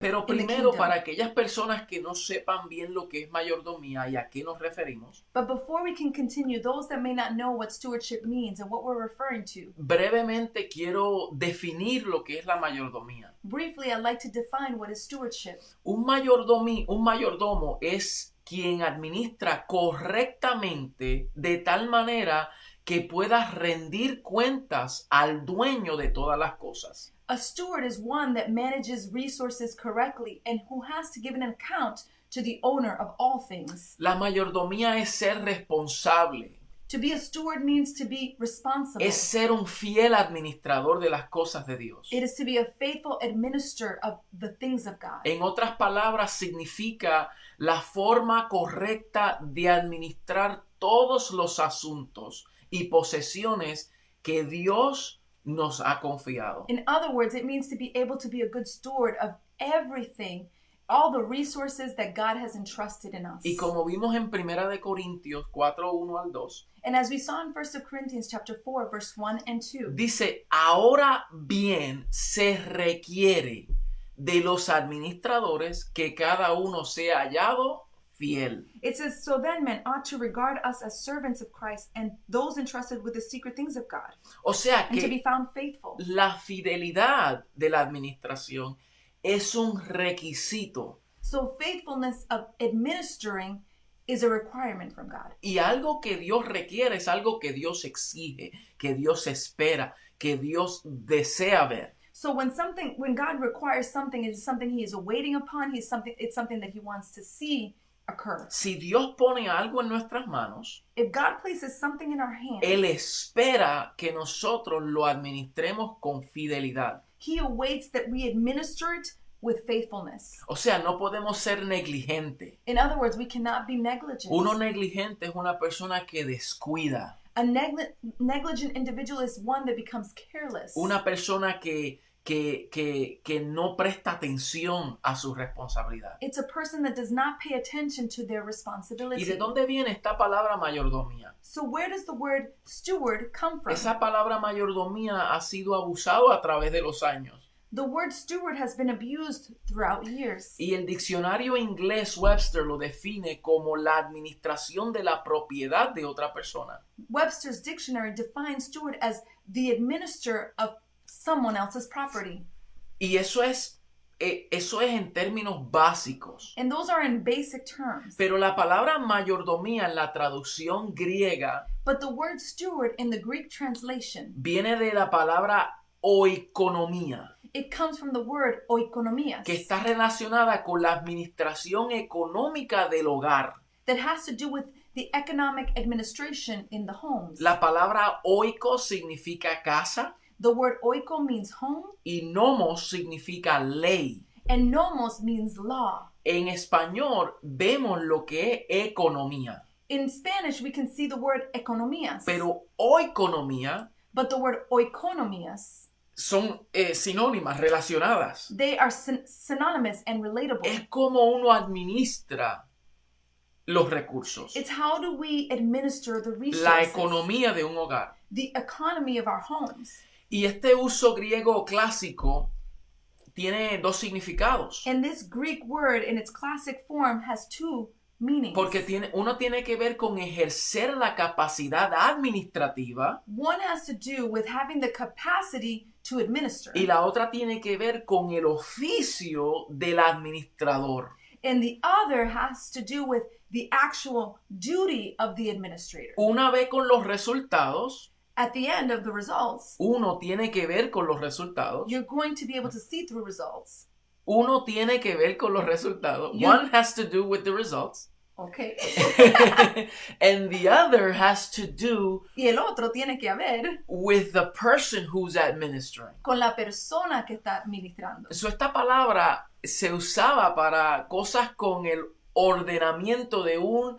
Pero in the primero, kingdom. para aquellas personas que no sepan bien lo que es mayordomía y a qué nos referimos, But before we can continue, those that may not know what stewardship means and what we're referring to, brevemente quiero definir lo que es la mayordomía. briefly, I'd like to define what is stewardship. Un mayordomo es quien administra correctamente de tal manera que pueda rendir cuentas al dueño de todas las cosas. A steward is one that manages resources correctly and who has to give an account to the owner of all things. La mayordomía es ser responsable, To be a steward means to be responsible. es ser un fiel administrador de las cosas de Dios. It is to be a faithful administrator of the things of God. En otras palabras, significa la forma correcta de administrar todos los asuntos y posesiones que Dios nos ha confiado. In other words, it means to be able to be a good steward of everything, all the resources that God has entrusted in us. Y como vimos en 1 Corintios 4, 1 al 2, And as we saw in 1 Corinthians chapter 4, verse 1 and 2, dice, ahora bien se requiere de los administradores que cada uno sea hallado fiel. it says, "So then men ought to regard us as servants of Christ and those entrusted with the secret things of God, O sea and to be que found faithful." la fidelidad de la administración es un requisito So faithfulness of administering is a requirement from God. y algo que Dios requiere, es algo que Dios exige, que Dios espera, que Dios desea ver. So when God requires something, it is something He is waiting upon. It's something that He wants to see occur. Si Dios pone algo en nuestras manos, If God places something in our hands, Él espera que nosotros lo administremos con fidelidad. He awaits that we administer it with faithfulness. O sea, no podemos ser negligentes. In other words, we cannot be negligent. Uno negligente es una persona que descuida. A negligent individual is one that becomes careless. Una persona que no presta atención a su responsabilidad. It's a person that does not pay attention to their ¿Y responsibility. de dónde viene esta palabra mayordomía? So where does the word steward come from? Esa palabra mayordomía ha sido abusado a través de los años. The word steward has been abused throughout years. Y el diccionario inglés Webster lo define como la administración de la propiedad de otra persona. Webster's dictionary defines steward as the administrator of someone else's property. Y eso es en términos básicos. And those are in basic terms. Pero la palabra mayordomía en la traducción griega But the word steward in the Greek translation, viene de la palabra oikonomía, it comes from the word oikonomias, que está relacionada con la administración económica del hogar. that has to do with the economic administration in the homes. La palabra oiko significa casa The word oiko means home, y nomos significa ley. and nomos means law. En español vemos lo que es economía, In Spanish, we can see the word economías, pero oikonomía but the word oikonomías, son sinónimas, relacionadas. they are synonymous and relatable. Es como uno administra los recursos, It's how do we administer the resources, la economía de un hogar. the economy of our homes. Y este uso griego clásico tiene dos significados. And this Greek word in its classic form has two meanings. Porque uno tiene que ver con ejercer la capacidad administrativa One has to do with having the capacity to administer, y la otra tiene que ver con el oficio del administrador. and the other has to do with the actual duty of the administrator. Una vez con los resultados, At the end of the results, uno tiene que ver con los resultados. you're going to be able to see through results. Uno tiene que ver con los resultados. You- One has to do with the results. Okay. And the other has to do Y el otro tiene que ver with the person who's administering. con la persona que está administrando. So, esta palabra se usaba para cosas con el ordenamiento de un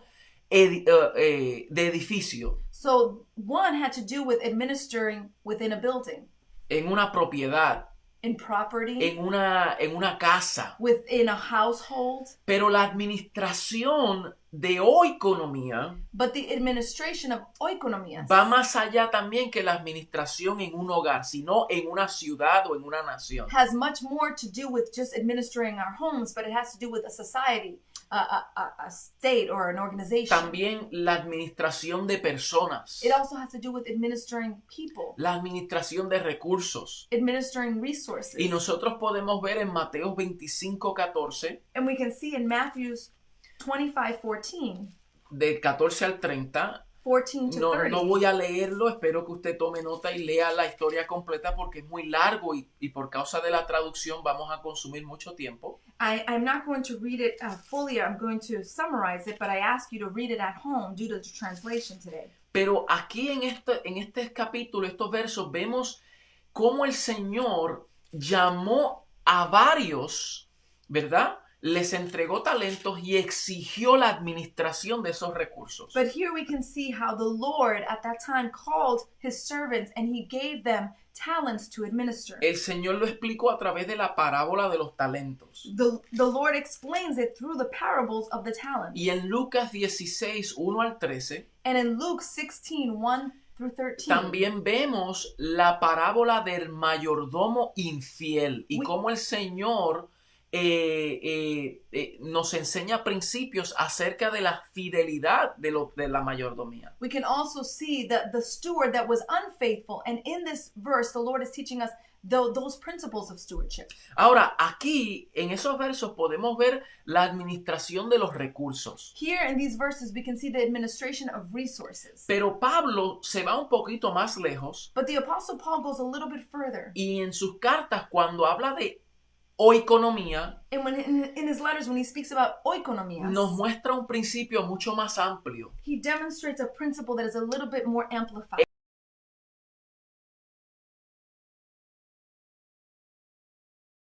de edificio, So one had to do with administering within a building, en una propiedad, in property, en una casa. within a household. Pero la administración de oikonomía But the administration of oikonomias va más allá también que la administración en un hogar, sino en una ciudad o en una nación. has much more to do with just administering our homes, but it has to do with a society, a state, or an organization. También la administración de personas, It also has to do with administering people, la administración de recursos. administering resources. Y nosotros podemos ver en Mateo 25:14, And we can see in Matthew's 25:14, del 14 al 30. 14 to 30. No voy a leerlo, espero que usted tome nota y lea la historia completa porque es muy largo y por causa de la traducción vamos a consumir mucho tiempo. I'm not going to read it fully. I'm going to summarize it, but I ask you to read it at home due to the translation today. Pero aquí en este capítulo, estos versos, vemos cómo el Señor llamó a varios, ¿verdad? Les entregó talentos y exigió la administración de esos recursos. But here we can see how the Lord at that time called his servants and he gave them talents to administer. El Señor lo explicó a través de la parábola de los talentos. The Lord explains it through the parables of the talents. Y en Lucas 16, 1 al 13, And in Luke 16, 1 through 13, también vemos la parábola del mayordomo infiel y cómo el Señor nos enseña principios acerca de la fidelidad de la mayordomía. we can also see the steward that was unfaithful. And in this verse, the Lord is teaching us those principles of stewardship. Ahora, aquí en esos versos podemos ver la administración de los recursos. Here in these verses, we can see the administration of resources. Pero Pablo se va un poquito más lejos But the Apostle Paul goes a little bit further. y en sus cartas cuando habla de oikonomía, And when in his letters, when he speaks about oikonomias, nos muestra un principio mucho más amplio. he demonstrates a principle that is a little bit more amplified.